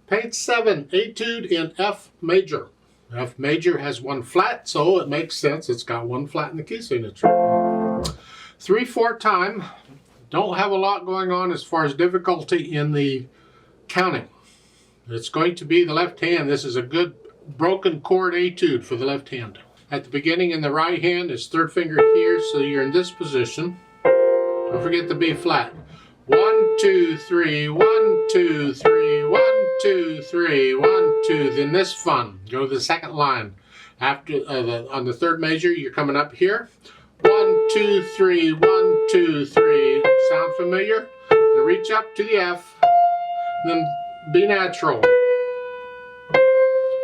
Page 7, Etude in F major. F major has one flat, so it makes sense. It's got one flat in the key signature. 3/4 time. Don't have a lot going on as far as difficulty in the counting. It's going to be the left hand. This is a good broken chord etude for the left hand. At the beginning in the right hand is third finger here, so you're in this position. Don't forget the B flat. 1, 2, 3, 1, 2, 3, 1, 2, 3, 1, 2. Then this fun. Go to the second line. After on the third measure, you're coming up here. 1, 2, 3, 1, 2, 3. Sound familiar? Then reach up to the F. Then be natural.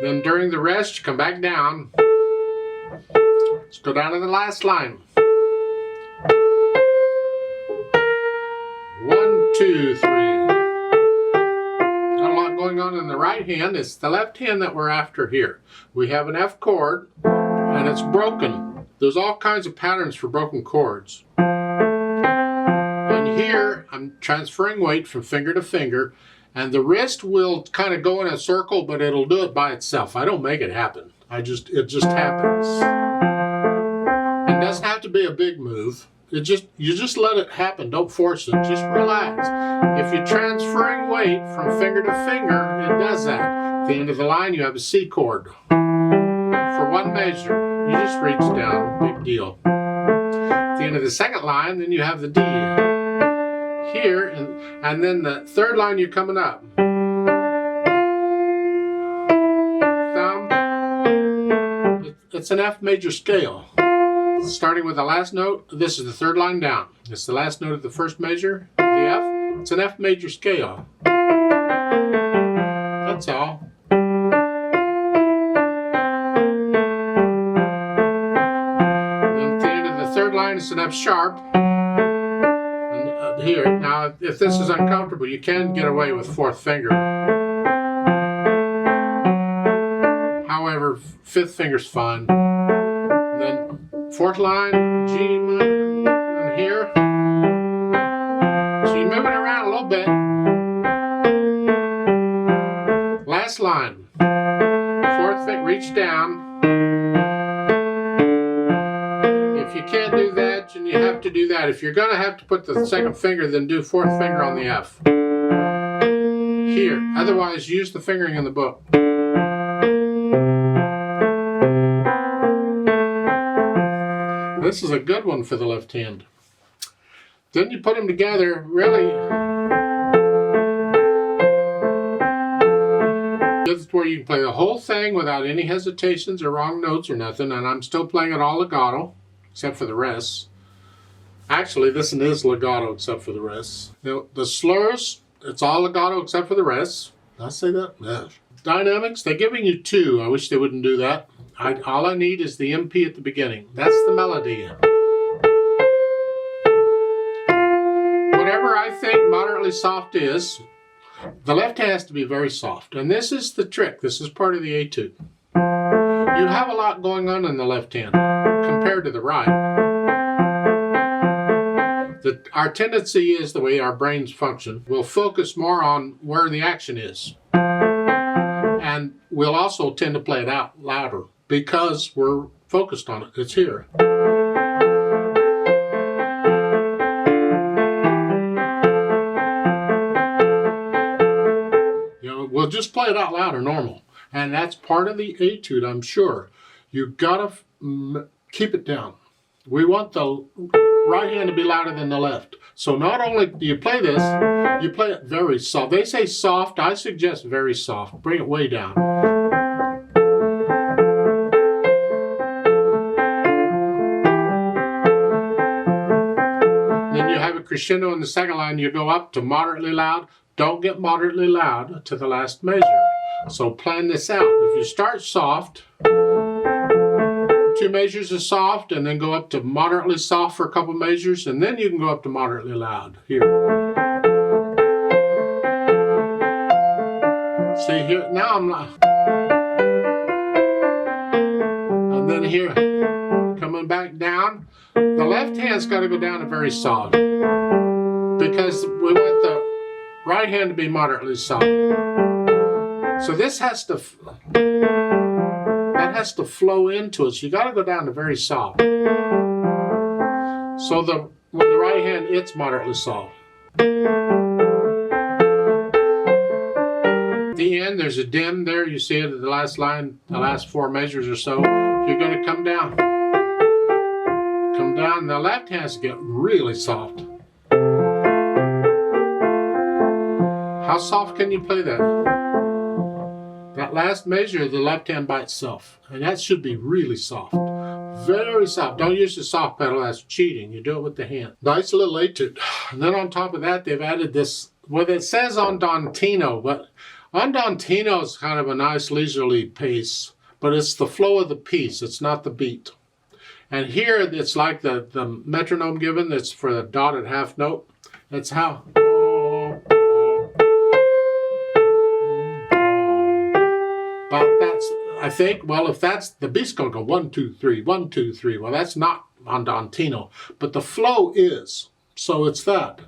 Then during the rest, you come back down. Let's go down to the last line. 1, 2, 3. Not a lot going on in the right hand. It's the left hand that we're after here. We have an F chord, and it's broken. There's all kinds of patterns for broken chords. And here, I'm transferring weight from finger to finger, and the wrist will kind of go in a circle, but it'll do it by itself. I don't make it happen. It just happens. It doesn't have to be a big move. You just let it happen. Don't force it. Just relax. If you're transferring weight from finger to finger, it does that. At the end of the line, you have a C chord. For one measure, you just reach down. Big deal. At the end of the second line, then you have the D. Here, and then the third line, you're coming up. Thumb. It's an F major scale. Starting with the last note, this is the third line down. It's the last note of the first measure, the F. It's an F major scale. That's all. Then at the end of the third line, it's an F sharp. And here, now, if this is uncomfortable, you can get away with fourth finger. However, fifth finger's fine. And then fourth line, G minor, and here. So you're moving around a little bit. Last line. Fourth finger, reach down. If you can't do that, then you have to do that. If you're going to have to put the second finger, then do fourth finger on the F. Here. Otherwise, use the fingering in the book. This is a good one for the left hand. Then you put them together, really. This is where you can play the whole thing without any hesitations or wrong notes or nothing, and I'm still playing it all legato, except for the rests. Actually, this one is legato except for the rests. Now, the slurs, it's all legato except for the rests. Did I say that? Yeah. Dynamics, they're giving you 2. I wish they wouldn't do that. All I need is the MP at the beginning. That's the melody. Whatever I think moderately soft is, the left has to be very soft. And this is the trick. This is part of the etude. You have a lot going on in the left hand compared to the right. Our tendency is, the way our brains function, we'll focus more on where the action is. And we'll also tend to play it out louder because we're focused on it. It's here. We'll just play it out loud or normal. And that's part of the etude, I'm sure. You've got to keep it down. We want the right hand to be louder than the left. So not only do you play this, you play it very soft. They say soft, I suggest very soft. Bring it way down. Then you have a crescendo in the second line. You go up to moderately loud. Don't get moderately loud to the last measure. So plan this out. If you start soft, 2 measures of soft, and then go up to moderately soft for a couple measures, and then you can go up to moderately loud. Here. See here, now I'm not. And then here, coming back down. The left hand's got to go down to very soft, because we want the right hand to be moderately soft. So this has to, that has to flow into it. So you got to go down to very soft. So with the right hand, it's moderately soft. At the end, there's a dim there. You see it at the last line, the last 4 measures or so. You're going to come down. Come down. The left hand's get really soft. How soft can you play that? That last measure, the left hand by itself. And that should be really soft. Very soft. Don't use the soft pedal. That's cheating. You do it with the hand. Nice little etude. And then on top of that, they've added this, well, it says andantino, but andantino is kind of a nice leisurely pace, but it's the flow of the piece. It's not the beat. And here, it's like the metronome given that's for the dotted half note. It's how. But that's, I think, well, if that's, the beat's going to go 1, 2, 3, 1, 2, 3. Well, that's not andantino, but the flow is. So it's that.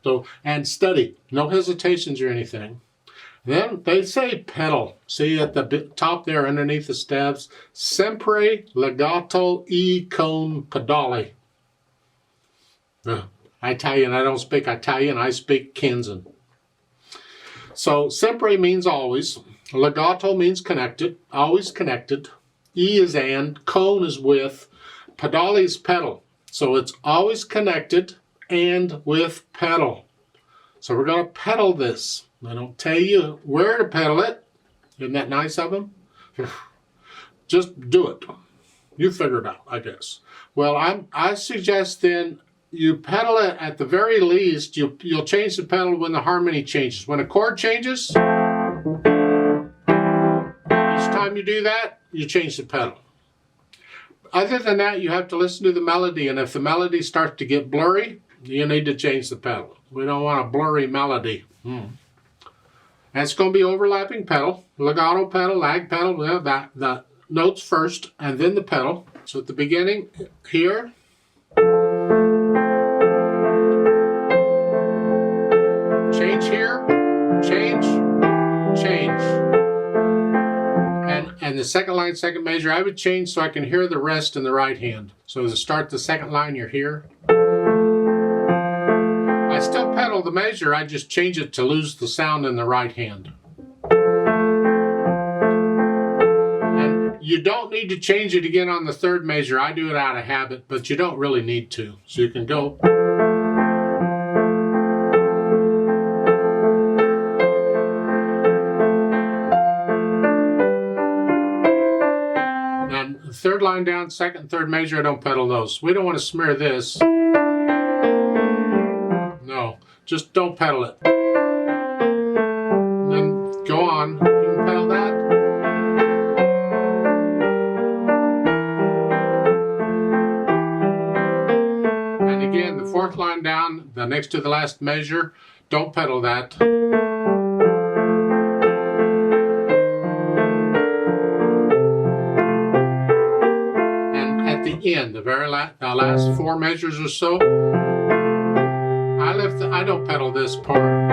So, and steady, no hesitations or anything. Then they say pedal. See at the top there underneath the stabs, sempre legato e con pedale. Italian, I don't speak Italian, I speak Kansan. So sempre means always, legato means connected, always connected. E is and, con is with, pedale is pedal. So it's always connected and with pedal. So we're going to pedal this. I don't tell you where to pedal it. Isn't that nice of them? Just do it. You figure it out, I guess. Well, I suggest then you pedal it at the very least. You'll change the pedal when the harmony changes. When a chord changes, each time you do that, you change the pedal. Other than that, you have to listen to the melody, and if the melody starts to get blurry, you need to change the pedal. We don't want a blurry melody. And it's going to be overlapping pedal, legato pedal, lag pedal, well, the notes first, and then the pedal. So at the beginning, here. Change here, change, change. And the second line, second measure, I would change so I can hear the rest in the right hand. So to start the second line, you're here. I still pedal the measure, I just change it to lose the sound in the right hand. And you don't need to change it again on the third measure. I do it out of habit, but you don't really need to. So you can go. And the third line down, second and third measure, I don't pedal those. We don't want to smear this. No, just don't pedal it. And then go on. You can pedal that. And again, the fourth line down, the next to the last measure, don't pedal that. And at the end, the very last 4 measures or so, I don't pedal this part,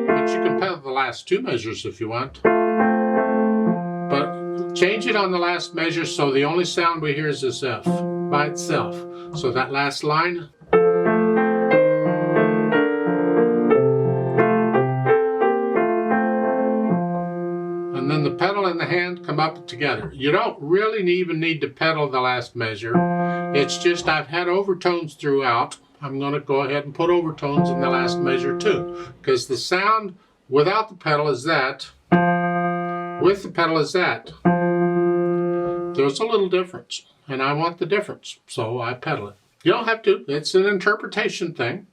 but you can pedal the last 2 measures if you want. But change it on the last measure so the only sound we hear is this F by itself. So that last line. And then the pedal and the hand come up together. You don't really even need to pedal the last measure. It's just I've had overtones throughout. I'm going to go ahead and put overtones in the last measure too, because the sound without the pedal is that, with the pedal is that. There's a little difference, and I want the difference, so I pedal it. You don't have to, it's an interpretation thing,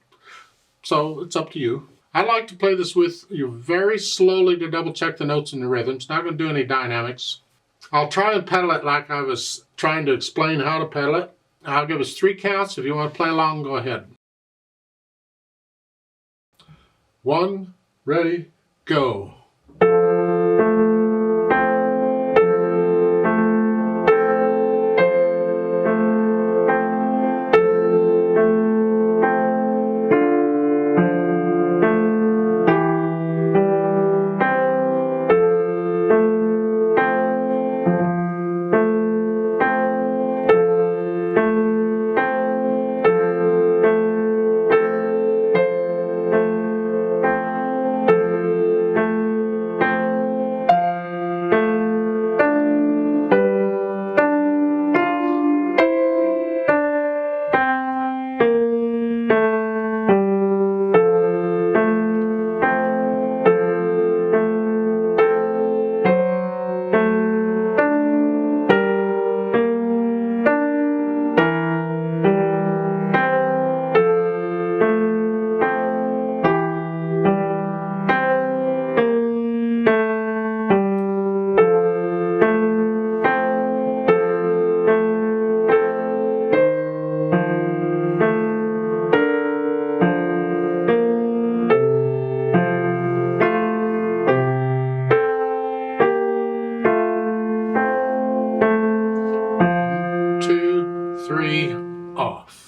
so it's up to you. I like to play this with you very slowly to double check the notes and the rhythms. Not going to do any dynamics. I'll try and pedal it like I was trying to explain how to pedal it. I'll give us 3 counts. If you want to play along, go ahead. 1, ready, go. 3, off.